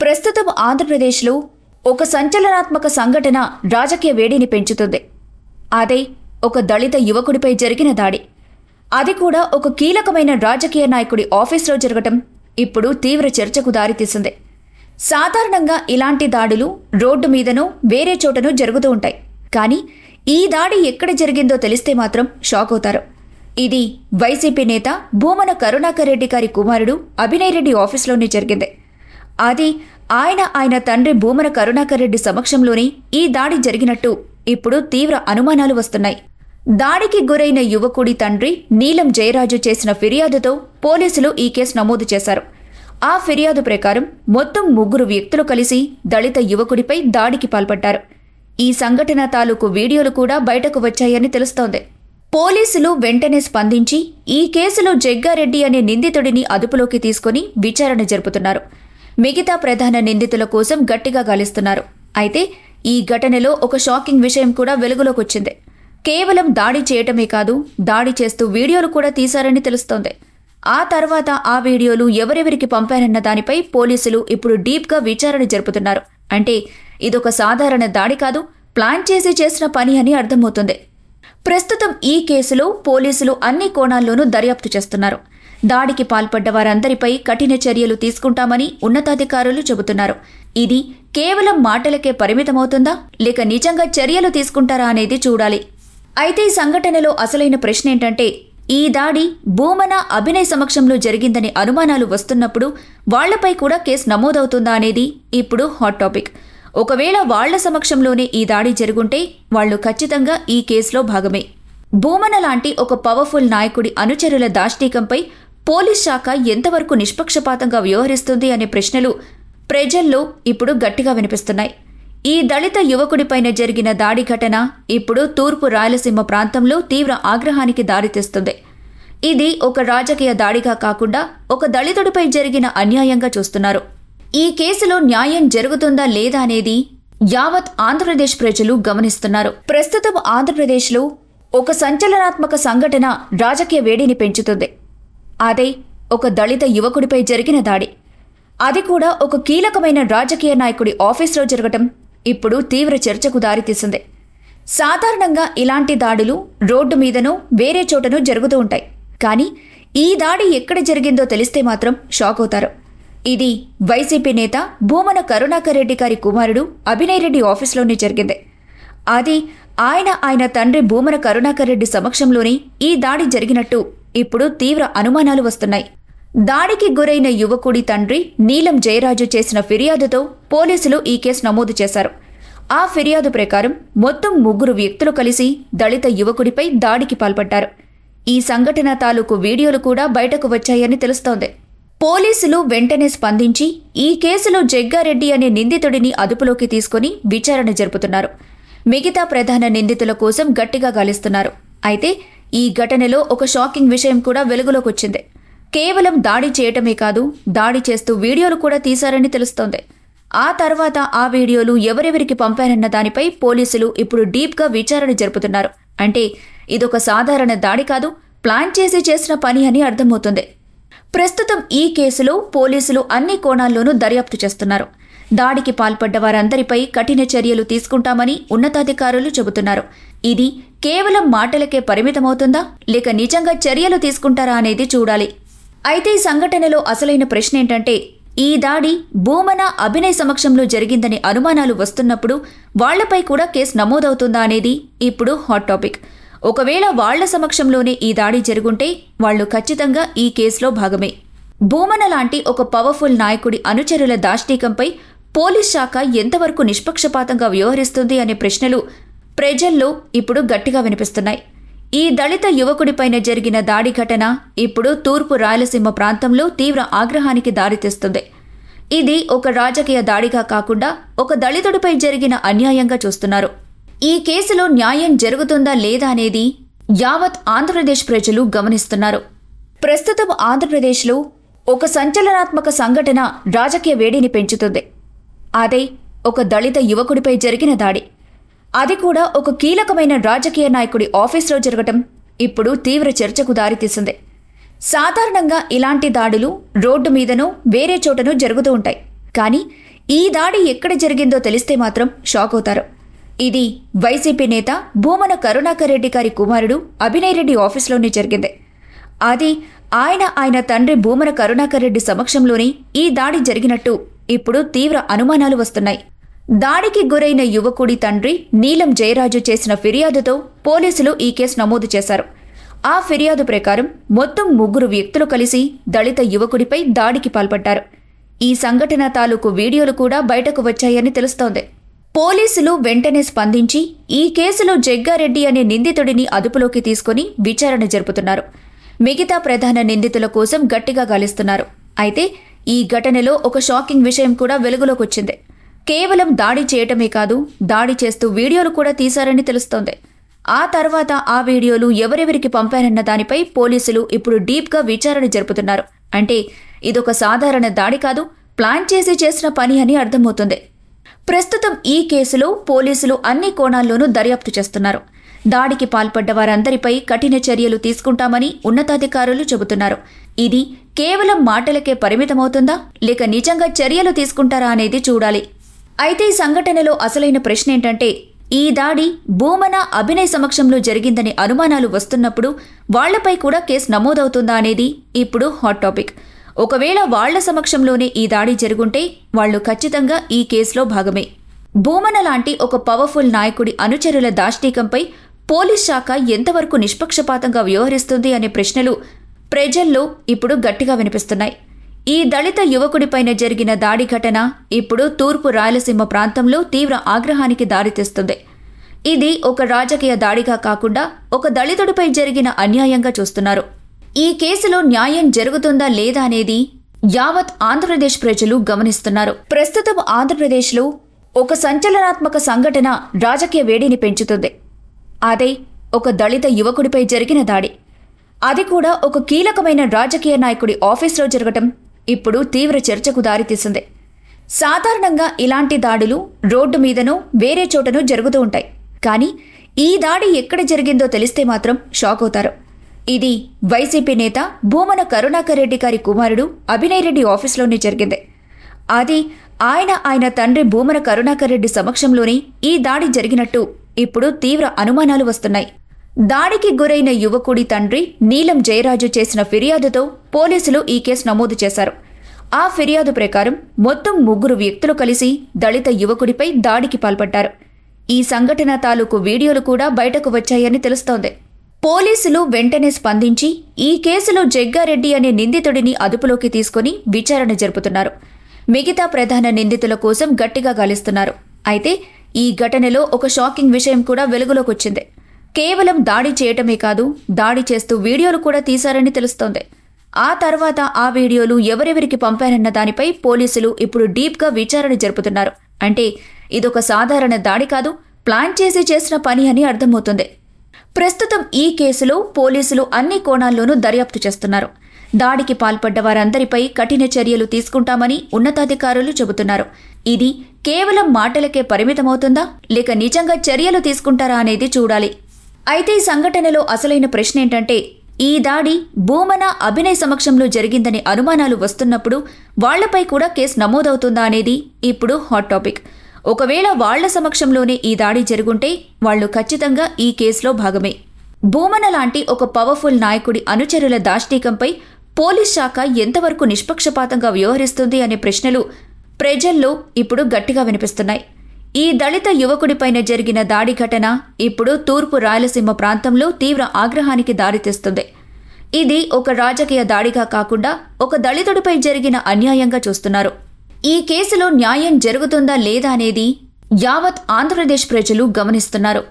ప్రస్తుతం ఆంధ్రప్రదేశ్లో ఒక సంచలనాత్మక సంఘటన రాజకీయ వేడిని పెంచుతుంది. అదే ఒక దళిత యువకుడిపై జరిగిన దాడి. అది కూడా ఒక కీలకమైన రాజకీయ నాయకుడి ఆఫీస్లో జరగటం ఇప్పుడు తీవ్ర చర్చకు దారితీసింది. సాధారణంగా ఇలాంటి దాడులు రోడ్డు మీదనో వేరే చోటనో జరుగుతూ ఉంటాయి. కానీ ఈ దాడి ఎక్కడ జరిగిందో తెలిస్తే మాత్రం షాక్ అవుతారు. ఇది వైసీపీ నేత భూమన కరుణాకర్ రెడ్డి గారి కుమారుడు అభినయ్ రెడ్డి ఆఫీస్లోనే జరిగింది. అది ఆయన తండ్రి భూమన కరుణాకర్ రెడ్డి సమక్షంలోనే ఈ దాడి జరిగినట్టు ఇప్పుడు తీవ్ర అనుమానాలు వస్తున్నాయి. దాడికి గురైన యువకుడి తండ్రి నీలం జయరాజు చేసిన ఫిర్యాదుతో పోలీసులు ఈ కేసు నమోదు చేశారు. ఆ ఫిర్యాదు ప్రకారం మొత్తం 3 వ్యక్తులు కలిసి దళిత యువకుడిపై దాడికి పాల్పడ్డారు. ఈ సంఘటన తాలూకు వీడియోలు కూడా బయటకు వచ్చాయని తెలుస్తోంది. పోలీసులు వెంటనే స్పందించి ఈ కేసులో జగ్గారెడ్డి అనే నిందితుడిని అదుపులోకి తీసుకుని విచారణ జరుపుతున్నారు. మిగతా ప్రధాన నిందితుల కోసం గట్టిగా గాలిస్తున్నారు. అయితే ఈ ఘటనలో ఒక షాకింగ్ విషయం కూడా వెలుగులోకొచ్చింది. కేవలం దాడి చేయటమే కాదు, దాడి చేస్తూ వీడియోలు కూడా తీశారని తెలుస్తోంది. ఆ తర్వాత ఆ వీడియోలు ఎవరెవరికి పంపారన్న దానిపై పోలీసులు ఇప్పుడు డీప్గా విచారణ జరుపుతున్నారు. అంటే ఇదొక సాధారణ దాడి కాదు, ప్లాన్ చేసి చేసిన పని అని అర్థమవుతుంది. ప్రస్తుతం ఈ కేసులో పోలీసులు అన్ని కోణాల్లోనూ దర్యాప్తు చేస్తున్నారు. దాడికి పాల్పడ్డ వారందరిపై కఠిన చర్యలు తీసుకుంటామని ఉన్నతాధికారులు చెబుతున్నారు. ఇది కేవలం మాటలకే పరిమితమవుతుందా, లేక నిజంగా చర్యలు తీసుకుంటారా అనేది చూడాలి. అయితే ఈ సంఘటనలో అసలైన ప్రశ్న ఏంటంటే, ఈ దాడి భూమన అభినయ్ సమక్షంలో జరిగిందనే అనుమానాలు వస్తున్నప్పుడు వాళ్లపై కూడా కేసు నమోదవుతుందా అనేది ఇప్పుడు హాట్ టాపిక్. ఒకవేళ వాళ్ల సమక్షంలోనే ఈ దాడి జరుగుంటే వాళ్లు ఖచ్చితంగా ఈ కేసులో భాగమే. భూమన లాంటి ఒక పవర్ఫుల్ నాయకుడి అనుచరుల దాష్టీకంపై పోలీస్ శాఖ ఎంతవరకు నిష్పక్షపాతంగా వ్యవహరిస్తుంది అనే ప్రశ్నలు ప్రజల్లో ఇప్పుడు గట్టిగా వినిపిస్తున్నాయి. ఈ దళిత యువకుడిపైన జరిగిన దాడి ఘటన ఇప్పుడు తూర్పు రాయలసీమ ప్రాంతంలో తీవ్ర ఆగ్రహానికి దారితీస్తుంది. ఇది ఒక రాజకీయ దాడిగా కాకుండా ఒక దళితుడిపై జరిగిన అన్యాయంగా చూస్తున్నారు. ఈ కేసులో న్యాయం జరుగుతుందా లేదా అనేది యావత్ ఆంధ్రప్రదేశ్ ప్రజలు గమనిస్తున్నారు. ప్రస్తుతం ఆంధ్రప్రదేశ్లో ఒక సంచలనాత్మక సంఘటన రాజకీయ వేడిని పెంచుతుంది. అదే ఒక దళిత యువకుడిపై జరిగిన దాడి. అది కూడా ఒక కీలకమైన రాజకీయ నాయకుడి ఆఫీస్లో జరగటం ఇప్పుడు తీవ్ర చర్చకు దారితీసింది. సాధారణంగా ఇలాంటి దాడులు రోడ్డు మీదనో వేరే చోటనో జరుగుతూ ఉంటాయి. కానీ ఈ దాడి ఎక్కడ జరిగిందో తెలిస్తే మాత్రం షాక్ అవుతారు. ఇది వైసీపీ నేత భూమన కరుణాకర్ రెడ్డి గారి కుమారుడు అభినయ్ రెడ్డి ఆఫీస్లోనే జరిగింది. అది ఆయన తండ్రి భూమన కరుణాకర్ రెడ్డి సమక్షంలోనే ఈ దాడి జరిగినట్టు ఇప్పుడు తీవ్ర అనుమానాలు వస్తున్నాయి. దాడికి గురైన యువకుడి తండ్రి నీలం జయరాజు చేసిన ఫిర్యాదుతో పోలీసులు ఈ కేసు నమోదు చేశారు. ఆ ఫిర్యాదు ప్రకారం మొత్తం 3 వ్యక్తులు కలిసి దళిత యువకుడిపై దాడికి పాల్పడ్డారు. ఈ సంఘటన తాలూకు వీడియోలు కూడా బయటకు వచ్చాయని తెలుస్తోంది. పోలీసులు వెంటనే స్పందించి ఈ కేసులో జగ్గారెడ్డి అనే నిందితుడిని అదుపులోకి తీసుకుని విచారణ జరుపుతున్నారు. మిగతా ప్రధాన నిందితుల కోసం గట్టిగా గాలిస్తున్నారు. అయితే ఈ ఘటనలో ఒక షాకింగ్ విషయం కూడా వెలుగులోకొచ్చింది. కేవలం దాడి చేయటమే కాదు, దాడి చేస్తూ వీడియోలు కూడా తీశారని తెలుస్తోంది. ఆ తర్వాత ఆ వీడియోలు ఎవరెవరికి పంపారన్న దానిపై పోలీసులు ఇప్పుడు డీప్గా విచారణ జరుపుతున్నారు. అంటే ఇదొక సాధారణ దాడి కాదు, ప్లాన్ చేసి చేసిన పని అని అర్థమవుతుంది. ప్రస్తుతం ఈ కేసులో పోలీసులు అన్ని కోణాల్లోనూ దర్యాప్తు చేస్తున్నారు. దాడికి పాల్పడ్డ వారందరిపై కఠిన చర్యలు తీసుకుంటామని ఉన్నతాధికారులు చెబుతున్నారు. ఇది కేవలం మాటలకే పరిమితమవుతుందా, లేక నిజంగా చర్యలు తీసుకుంటారా అనేది చూడాలి. అయితే ఈ సంఘటనలో అసలైన ప్రశ్న ఏంటంటే, ఈ దాడి భూమన అభినయ్ సమక్షంలో జరిగిందనే అనుమానాలు వస్తున్నప్పుడు వాళ్లపై కూడా కేసు నమోదవుతుందా అనేది ఇప్పుడు హాట్ టాపిక్. ఒకవేళ వాళ్ల సమక్షంలోనే ఈ దాడి జరుగుంటే వాళ్లు ఖచ్చితంగా ఈ కేసులో భాగమే. భూమన లాంటి ఒక పవర్ఫుల్ నాయకుడి అనుచరుల దాష్టీకంపై పోలీస్ శాఖ ఎంతవరకు నిష్పక్షపాతంగా వ్యవహరిస్తుంది అనే ప్రశ్నలు ప్రజల్లో ఇప్పుడు గట్టిగా వినిపిస్తున్నాయి. ఈ దళిత యువకుడిపైన జరిగిన దాడి ఘటన ఇప్పుడు తూర్పు రాయలసీమ ప్రాంతంలో తీవ్ర ఆగ్రహానికి దారితీస్తుంది. ఇది ఒక రాజకీయ దాడిగా కాకుండా ఒక దళితుడిపై జరిగిన అన్యాయంగా చూస్తున్నారు. ఈ కేసులో న్యాయం జరుగుతుందా లేదా అనేది యావత్ ఆంధ్రప్రదేశ్ ప్రజలు గమనిస్తున్నారు. ప్రస్తుతం ఆంధ్రప్రదేశ్లో ఒక సంచలనాత్మక సంఘటన రాజకీయ వేడిని పెంచుతుంది. అదే ఒక దళిత యువకుడిపై జరిగిన దాడి. అది కూడా ఒక కీలకమైన రాజకీయ నాయకుడి ఆఫీస్లో జరగటం ఇప్పుడు తీవ్ర చర్చకు దారితీసింది. సాధారణంగా ఇలాంటి దాడులు రోడ్డు మీదనో వేరే చోటనో జరుగుతూ ఉంటాయి. కానీ ఈ దాడి ఎక్కడ జరిగిందో తెలిస్తే మాత్రం షాక్ అవుతారు. ఇది వైసీపీ నేత భూమన కరుణాకర్ రెడ్డి గారి కుమారుడు అభినయ్ రెడ్డి ఆఫీస్లోనే జరిగింది. అది ఆయన తండ్రి భూమన కరుణాకర్ రెడ్డి సమక్షంలోనే ఈ దాడి జరిగినట్టు ఇప్పుడు తీవ్ర అనుమానాలు వస్తున్నాయి. దాడికి గురైన యువకుడి తండ్రి నీలం జయరాజు చేసిన ఫిర్యాదుతో పోలీసులు ఈ కేసు నమోదు చేశారు. ఆ ఫిర్యాదు ప్రకారం మొత్తం 3 వ్యక్తులు కలిసి దళిత యువకుడిపై దాడికి పాల్పడ్డారు. ఈ సంఘటన తాలూకు వీడియోలు కూడా బయటకు వచ్చాయని తెలుస్తోంది. పోలీసులు వెంటనే స్పందించి ఈ కేసులో జగ్గారెడ్డి అనే నిందితుడిని అదుపులోకి తీసుకుని విచారణ జరుపుతున్నారు. మిగతా ప్రధాన నిందితుల కోసం గట్టిగా గాలిస్తున్నారు. అయితే ఈ ఘటనలో ఒక షాకింగ్ విషయం కూడా వెలుగులోకొచ్చింది. కేవలం దాడి చేయటమే కాదు, దాడి చేస్తూ వీడియోలు కూడా తీశారని తెలుస్తోంది. ఆ తర్వాత ఆ వీడియోలు ఎవరెవరికి పంపారన్న దానిపై పోలీసులు ఇప్పుడు డీప్గా విచారణ జరుపుతున్నారు. అంటే ఇదొక సాధారణ దాడి కాదు, ప్లాన్ చేసి చేసిన పని అని అర్థమవుతుంది. ప్రస్తుతం ఈ కేసులో పోలీసులు అన్ని కోణాల్లోనూ దర్యాప్తు చేస్తున్నారు. దాడికి పాల్పడ్డ వారందరిపై కఠిన చర్యలు తీసుకుంటామని ఉన్నతాధికారులు చెబుతున్నారు. ఇది కేవలం మాటలకే పరిమితమవుతుందా, లేక నిజంగా చర్యలు తీసుకుంటారా అనేది చూడాలి. అయితే ఈ సంఘటనలో అసలైన ప్రశ్న ఏంటంటే, ఈ దాడి భూమన అభినయ్ సమక్షంలో జరిగిందని అనుమానాలు వస్తున్నప్పుడు వాళ్లపై కూడా కేసు నమోదవుతుందా అనేది ఇప్పుడు హాట్ టాపిక్. ఒకవేళ వాళ్ల సమక్షంలోనే ఈ దాడి జరుగుంటే వాళ్లు ఖచ్చితంగా ఈ కేసులో భాగమే. భూమన లాంటి ఒక పవర్ఫుల్ నాయకుడి అనుచరుల దాష్టీకంపై పోలీస్ శాఖ ఎంతవరకు నిష్పక్షపాతంగా వ్యవహరిస్తుంది అనే ప్రశ్నలు ప్రజల్లో ఇప్పుడు గట్టిగా వినిపిస్తున్నాయి. ఈ దళిత యువకుడిపైన జరిగిన దాడి ఘటన ఇప్పుడు తూర్పు రాయలసీమ ప్రాంతంలో తీవ్ర ఆగ్రహానికి దారితీస్తుంది. ఇది ఒక రాజకీయ దాడిగా కాకుండా ఒక దళితుడిపై జరిగిన అన్యాయంగా చూస్తున్నారు. ఈ కేసులో న్యాయం జరుగుతుందా లేదా అనేది యావత్ ఆంధ్రప్రదేశ్ ప్రజలు గమనిస్తున్నారు. ప్రస్తుతం ఆంధ్రప్రదేశ్లో ఒక సంచలనాత్మక సంఘటన రాజకీయ వేడిని పెంచుతుంది. అదే ఒక దళిత యువకుడిపై జరిగిన దాడి. అది కూడా ఒక కీలకమైన రాజకీయ నాయకుడి ఆఫీస్లో జరగటం ఇప్పుడు తీవ్ర చర్చకు దారితీసింది. సాధారణంగా ఇలాంటి దాడులు రోడ్డు మీదనో వేరే చోటనో జరుగుతూ ఉంటాయి. కానీ ఈ దాడి ఎక్కడ జరిగిందో తెలిస్తే మాత్రం షాక్ అవుతారు. ఇది వైసీపీ నేత భూమన కరుణాకర్ రెడ్డి గారి కుమారుడు అభినయ్ రెడ్డి ఆఫీస్లోనే జరిగింది. అది ఆయన తండ్రి భూమన కరుణాకర్ రెడ్డి సమక్షంలోనే ఈ దాడి జరిగినట్టు ఇప్పుడు తీవ్ర అనుమానాలు వస్తున్నాయి. దాడికి గురైన యువకుడి తండ్రి నీలం జయరాజు చేసిన ఫిర్యాదుతో పోలీసులు ఈ కేసు నమోదు చేశారు. ఆ ఫిర్యాదు ప్రకారం మొత్తం 3 వ్యక్తులు కలిసి దళిత యువకుడిపై దాడికి పాల్పడ్డారు. ఈ సంఘటన తాలూకు వీడియోలు కూడా బయటకు వచ్చాయని తెలుస్తోంది. పోలీసులు వెంటనే స్పందించి ఈ కేసులో జగ్గారెడ్డి అనే నిందితుడిని అదుపులోకి తీసుకుని విచారణ జరుపుతున్నారు. మిగతా ప్రధాన నిందితుల కోసం గట్టిగా గాలిస్తున్నారు. అయితే ఈ ఘటనలో ఒక షాకింగ్ విషయం కూడా వెలుగులోకొచ్చింది. కేవలం దాడి చేయటమే కాదు, దాడి చేస్తూ వీడియోలు కూడా తీశారని తెలుస్తోంది. ఆ తర్వాత ఆ వీడియోలు ఎవరెవరికి పంపారన్న దానిపై పోలీసులు ఇప్పుడు డీప్గా విచారణ జరుపుతున్నారు. అంటే ఇదొక సాధారణ దాడి కాదు, ప్లాన్ చేసి చేసిన పని అని అర్థమవుతుంది. ప్రస్తుతం ఈ కేసులో పోలీసులు అన్ని కోణాల్లోనూ దర్యాప్తు చేస్తున్నారు. దాడికి పాల్పడ్డ వారందరిపై కఠిన చర్యలు తీసుకుంటామని ఉన్నతాధికారులు చెబుతున్నారు. ఇది కేవలం మాటలకే పరిమితమవుతుందా, లేక నిజంగా చర్యలు తీసుకుంటారా అనేది చూడాలి. అయితే ఈ సంఘటనలో అసలైన ప్రశ్న ఏంటంటే, ఈ దాడి భూమన అభినయ్ సమక్షంలో జరిగిందని అనుమానాలు వస్తున్నప్పుడు వాళ్లపై కూడా కేసు నమోదవుతుందా అనేది ఇప్పుడు హాట్ టాపిక్. ఒకవేళ వాళ్ల సమక్షంలోనే ఈ దాడి జరుగుంటే వాళ్లు ఖచ్చితంగా ఈ కేసులో భాగమే. భూమన లాంటి ఒక పవర్ఫుల్ నాయకుడి అనుచరుల దాష్టీకంపై పోలీస్ శాఖ ఎంతవరకు నిష్పక్షపాతంగా వ్యవహరిస్తుంది అనే ప్రశ్నలు ప్రజల్లో ఇప్పుడు గట్టిగా వినిపిస్తున్నాయి. ఈ దళిత యువకుడిపైన జరిగిన దాడి ఘటన ఇప్పుడు తూర్పు రాయలసీమ ప్రాంతంలో తీవ్ర ఆగ్రహానికి దారితీస్తుంది. ఇది ఒక రాజకీయ దాడిగా కాకుండా ఒక దళితుడిపై జరిగిన అన్యాయంగా చూస్తున్నారు. ఈ కేసులో న్యాయం జరుగుతుందా లేదా అనేది యావత్ ఆంధ్రప్రదేశ్ ప్రజలు గమనిస్తున్నారు.